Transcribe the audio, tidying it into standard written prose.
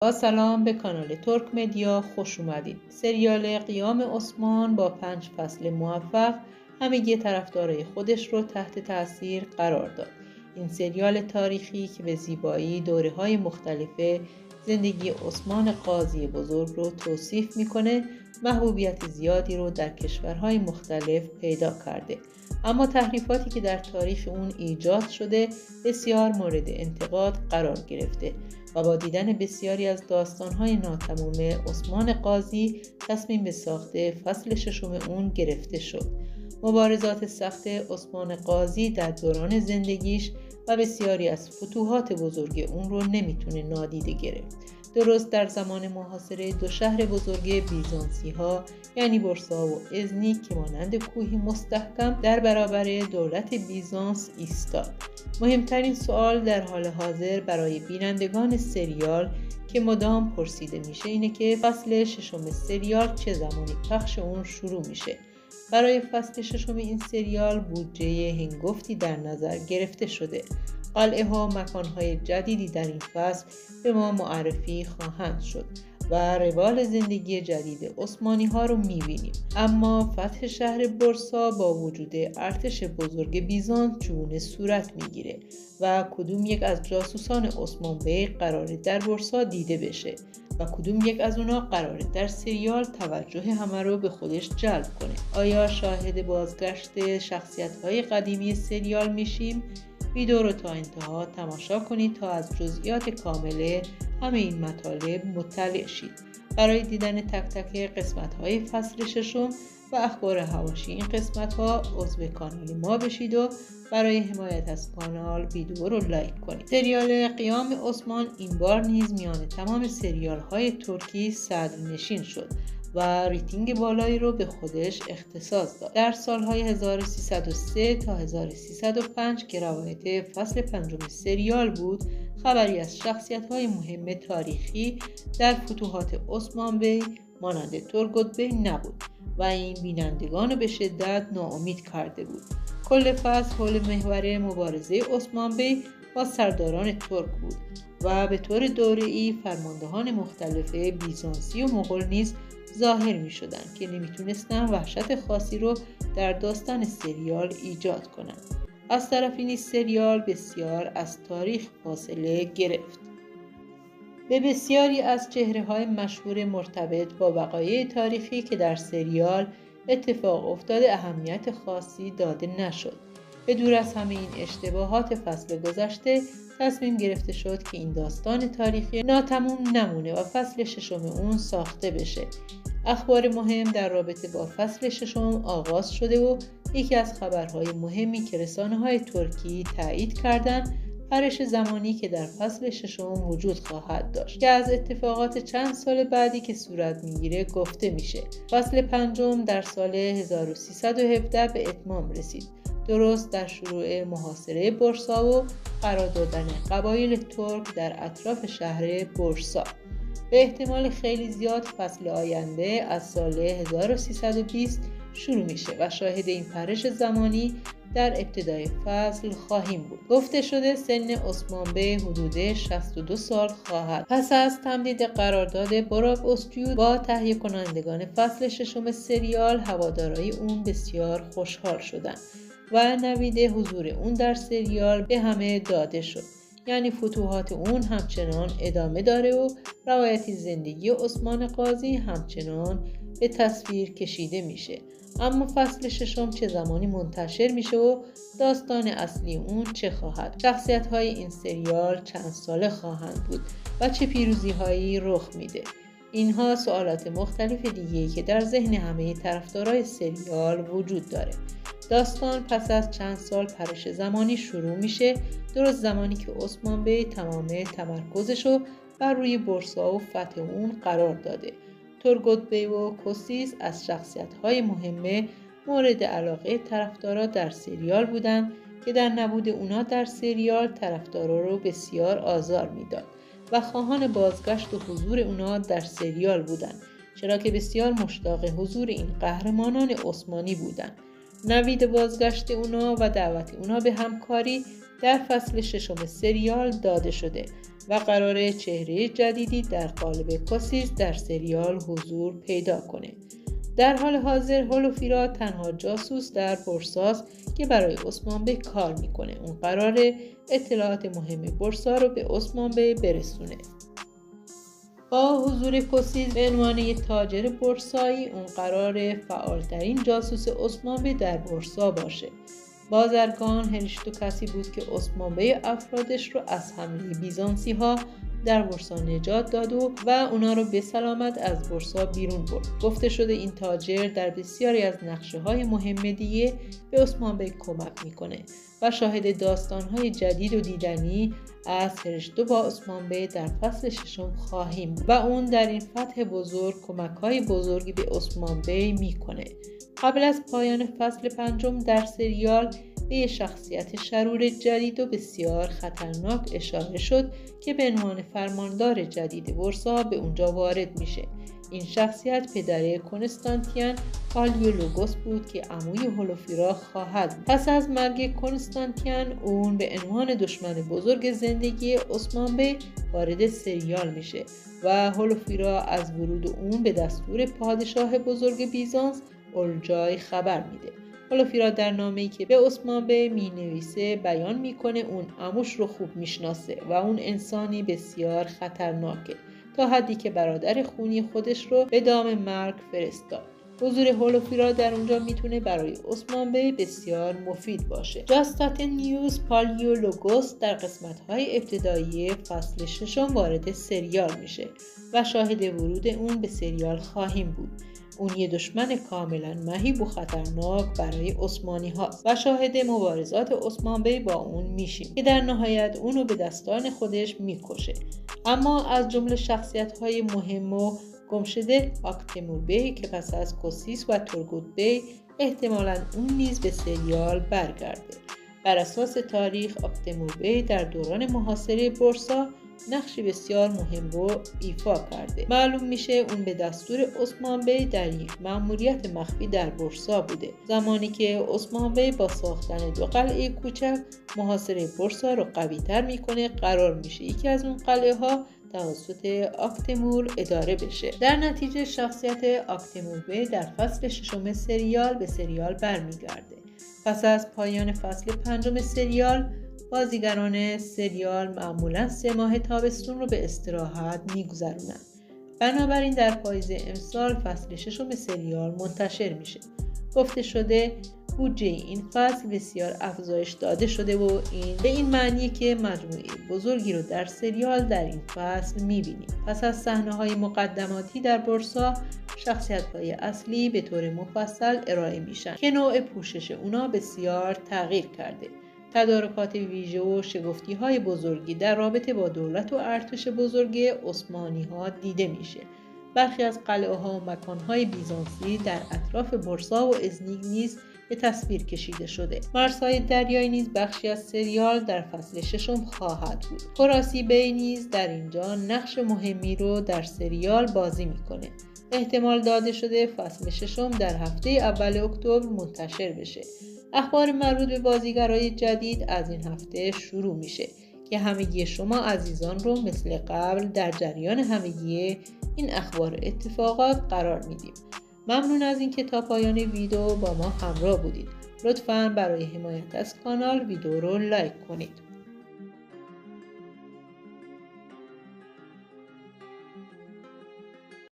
با سلام به کانال ترک مدیا خوش اومدید. سریال قیام عثمان با 5 فصل موفق همگی طرفدارای خودش رو تحت تاثیر قرار داد. این سریال تاریخی که به زیبایی دوره‌های مختلف زندگی عثمان قاضی بزرگ رو توصیف میکنه، محبوبیت زیادی رو در کشورهای مختلف پیدا کرده. اما تحریفاتی که در تاریخ اون ایجاد شده بسیار مورد انتقاد قرار گرفته و با دیدن بسیاری از داستان‌های ناتمام عثمان قاضی تصمیم به ساخت فصل 6 اون گرفته شد. مبارزات سخت عثمان قاضی در دوران زندگیش و بسیاری از فتوحات بزرگ اون رو نمیتونه نادیده گرفت. درست در زمان محاصره دو شهر بزرگ بیزانسی ها یعنی برسا و ازنی که مانند کوهی مستحکم در برابر دولت بیزانس ایستاد. مهمترین سوال در حال حاضر برای بینندگان سریال که مدام پرسیده میشه اینه که فصل 6 سریال چه زمانی پخش اون شروع میشه. برای فصل 6 این سریال بودجه هنگفتی در نظر گرفته شده. قلعه ها و مکانهای جدیدی در این فصل به ما معرفی خواهند شد و روال زندگی جدید عثمانی ها رو میبینیم. اما فتح شهر برسا با وجود ارتش بزرگ بیزانس چگونه صورت میگیره و کدوم یک از جاسوسان عثمان بی قراره در برسا دیده بشه و کدوم یک از اونا قراره در سریال توجه همه رو به خودش جلب کنه. آیا شاهد بازگشت شخصیت‌های قدیمی سریال میشیم؟ ویدیو رو تا انتها تماشا کنید تا از جزئیات کامل همه این مطالب مطلع شید. برای دیدن تک تک قسمت‌های فصل 6 و اخبار حواشی این قسمت‌ها عضو کانال ما بشید و برای حمایت از کانال ویدیو رو لایک کنید. سریال قیام عثمان این بار نیز میان تمام سریال‌های ترکی صدرنشین شد و ریتینگ بالایی رو به خودش اختصاص داد. در سالهای 1303 تا 1305 که روایت فصل 5 سریال بود، خبری از شخصیت‌های مهم تاریخی در فتوحات عثمان بی مانند تورگوت بی نبود و این بینندگان به شدت ناامید کرده بود. کل فصل حول محور مبارزه عثمان بی با سرداران ترک بود و به طور دوره‌ای فرماندهان مختلف بیزانسی و مغول نیز ظاهر می شدن که نمیتونستن وحشت خاصی رو در داستان سریال ایجاد کنند. از طرفی نیز سریال بسیار از تاریخ فاصله گرفت. به بسیاری از چهره‌های مشهور مرتبط با وقایع تاریخی که در سریال اتفاق افتاده اهمیت خاصی داده نشد. به دور از همه این اشتباهات فصل گذشته تصمیم گرفته شد که این داستان تاریخی ناتموم نمونه و فصل 6 اون ساخته بشه. اخبار مهم در رابطه با فصل 6 آغاز شده و یکی از خبرهای مهمی که رسانه‌های ترکی تایید کردند پرش زمانی که در فصل 6 وجود خواهد داشت که از اتفاقات چند سال بعدی که صورت میگیره گفته میشه. فصل 5 در سال 1317 به اتمام رسید، درست در شروع محاصره برسا و قرار دادن قبایل ترک در اطراف شهر برسا. به احتمال خیلی زیاد فصل آینده از سال 1320 شروع میشه و شاهد این پرش زمانی در ابتدای فصل خواهیم بود. گفته شده سن عثمان بی حدود 62 سال خواهد. پس از تمدید قرارداد براک اوزچیو با تهیه کنندگان فصل 6 سریال، هوادارای اون بسیار خوشحال شدند و نوید حضور اون در سریال به همه داده شد. یعنی فتوحات اون همچنان ادامه داره و روایت زندگی عثمان قاضی همچنان به تصویر کشیده میشه. اما فصل 6 چه زمانی منتشر میشه و داستان اصلی اون چه خواهد؟ شخصیت‌های این سریال چند ساله خواهند بود و چه پیروزی‌هایی رخ میده؟ اینها سوالات مختلف دیگه‌ای که در ذهن همه طرفدارای سریال وجود داره. داستان پس از چند سال پرش زمانی شروع میشه، درست زمانی که عثمان بی تمام تمرکزشو بر روی برسا و فتح اون قرار داده. تورگوت بی و کوسیس از شخصیت‌های مهم مورد علاقه طرفدارا در سریال بودند که در نبود اونا در سریال طرفدارا رو بسیار آزار میداد و خواهان بازگشت و حضور اونا در سریال بودند، چرا که بسیار مشتاق حضور این قهرمانان عثمانی بودند. نوید بازگشت اونا و دعوت اونا به همکاری در فصل 6 سریال داده شده و قرار چهره جدیدی در قالب کوسیس در سریال حضور پیدا کنه. در حال حاضر هولوفیرا تنها جاسوس در بورساست که برای عثمان بی کار میکنه. اون قراره اطلاعات مهم بورسا رو به عثمان بی برسونه. با حضور کوسیس به عنوان یک تاجر بورسایی، اون قراره فعالترین جاسوس عثمان بی در بورسا باشه. بازرگان هریشتو کسی بود که عثمان بی افرادش رو از حمله بیزانسی ها در بورسا نجات داد و اونا رو به سلامت از بورسا بیرون برد. گفته شده این تاجر در بسیاری از نقشه های مهم دیگه به عثمان بی کمک میکنه و شاهد داستان های جدید و دیدنی از هریشتو با عثمان بی در فصل 6 خواهیم و اون در این فتح بزرگ کمک های بزرگی به عثمان بی میکنه. قبل از پایان فصل 5 در سریال به یک شخصیت شرور جدید و بسیار خطرناک اشاره شد که به عنوان فرماندار جدید بورسا به اونجا وارد میشه. این شخصیت پدر کنستانتین پالیولوگوس بود که عموی هولوفیرا خواهد بود. پس از مرگ کنستانتین اون به عنوان دشمن بزرگ زندگی عثمان بی وارد سریال میشه و هولوفیرا از ورود اون به دستور پادشاه بزرگ بیزانس اولجای خبر میده. هولوفیرا در نامه‌ای که به عثمان بی مینویسه بیان میکنه اون عموش رو خوب میشناسه و اون انسانی بسیار خطرناکه، تا حدی که برادر خونی خودش رو به دام مرگ فرستاد. حضور هولوفیرا در اونجا میتونه برای عثمان بی بسیار مفید باشه. جاستاتینیوس پالیولوگوس در قسمت‌های ابتدایی فصل 6 وارد سریال میشه و شاهد ورود اون به سریال خواهیم بود. اون یه دشمن کاملا مهیب و خطرناک برای عثمانی هاست و شاهد مبارزات عثمان بی با اون میشیم که در نهایت اونو به دستان خودش میکشه. اما از جمله شخصیت های مهم و گمشده آکتمور بی که پس از کوسیس و تورگوت بی احتمالاً اون نیز به سریال برگرده. بر اساس تاریخ آکتمور بی در دوران محاصره بورسا نقشی بسیار مهم رو ایفا کرده. معلوم میشه اون به دستور عثمان بی در یک مأموریت مخفی در بورسا بوده. زمانی که عثمان بی با ساختن 2 قلعه کوچک محاصره بورسا رو قوی تر میکنه، قرار میشه یکی از اون قلعه ها توسط آکتمور اداره بشه. در نتیجه شخصیت آکتمور بی در فصل 6 سریال به سریال برمیگرده. پس از پایان فصل 5 سریال بازیگران سریال معمولاً 3 ماه تابستون رو به استراحت میگذرونن. بنابراین در پاییز امسال فصل 6 سریال منتشر میشه. گفته شده بودجه این فصل بسیار افزایش داده شده و این به این معنیه که مجموعه بزرگی رو در سریال در این فصل میبینیم. پس از صحنه‌های مقدماتی در بورسا، شخصیت‌های اصلی به طور مفصل ارائه میشن که نوع پوشش اونا بسیار تغییر کرده. تدارکات ویژه و شگفتی‌های بزرگی در رابطه با دولت و ارتش بزرگ عثمانی‌ها دیده میشه. برخی از قلعه‌ها و مکان‌های بیزانسی در اطراف بورسا و ازنیگ نیز به تصویر کشیده شده. مرزهای دریایی نیز بخشی از سریال در فصل 6 خواهد بود. هوراسی بی نیز در اینجا نقش مهمی رو در سریال بازی میکنه. احتمال داده شده فصل 6 در هفته اول اکتبر منتشر بشه. اخبار مربوط به بازیگرای جدید از این هفته شروع میشه که همگی شما عزیزان رو مثل قبل در جریان همگی این اخبار و اتفاقات قرار میدیم. ممنون از اینکه تا پایان ویدیو با ما همراه بودید. لطفاً برای حمایت از کانال ویدیو رو لایک کنید.